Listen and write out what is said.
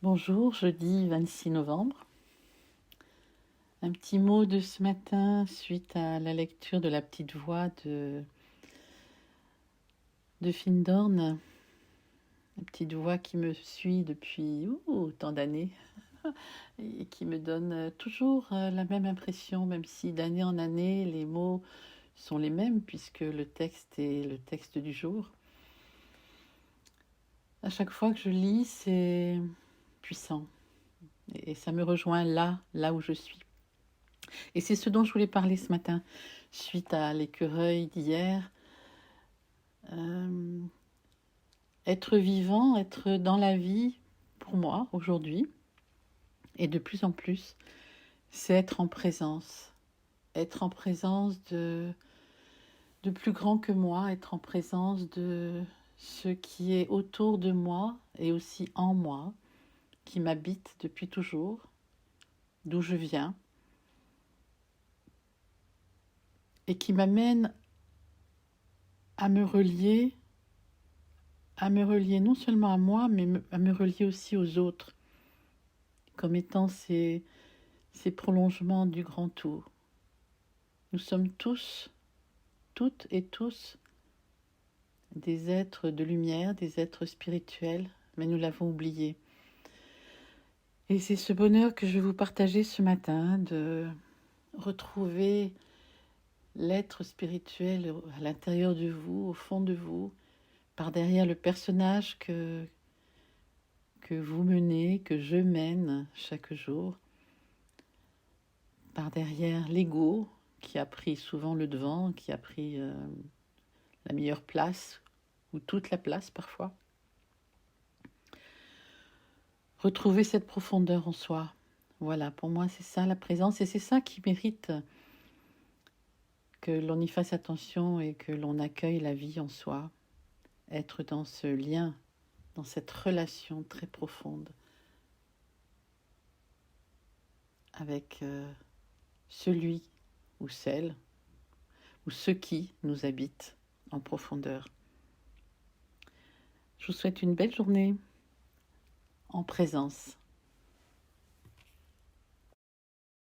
Bonjour, jeudi 26 novembre. Un petit mot de ce matin suite à la lecture de La petite voix de Findorn. La petite voix qui me suit depuis tant d'années et qui me donne toujours la même impression, même si d'année en année les mots sont les mêmes puisque le texte est le texte du jour. À chaque fois que je lis, c'est puissant et ça me rejoint là où je suis. Et c'est ce dont je voulais parler ce matin, suite à l'écureuil d'hier. Être vivant, être dans la vie, pour moi, aujourd'hui, et de plus en plus, c'est être en présence. Être en présence de plus grand que moi, être en présence de ce qui est autour de moi et aussi en moi, qui m'habite depuis toujours, d'où je viens, et qui m'amène à me relier non seulement à moi, mais à me relier aussi aux autres, comme étant ces prolongements du grand tout. Nous sommes tous, toutes et tous, des êtres de lumière, des êtres spirituels, mais nous l'avons oublié. Et c'est ce bonheur que je vais vous partager ce matin, de retrouver l'être spirituel à l'intérieur de vous, au fond de vous, par derrière le personnage que vous menez, que je mène chaque jour, par derrière l'ego qui a pris souvent le devant, qui a pris la meilleure place, ou toute la place parfois. Retrouver cette profondeur en soi. Voilà, pour moi c'est ça la présence, et c'est ça qui mérite que l'on y fasse attention et que l'on accueille la vie en soi. Être dans ce lien, dans cette relation très profonde avec celui ou celle ou ce qui nous habite en profondeur. Je vous souhaite une belle journée en présence.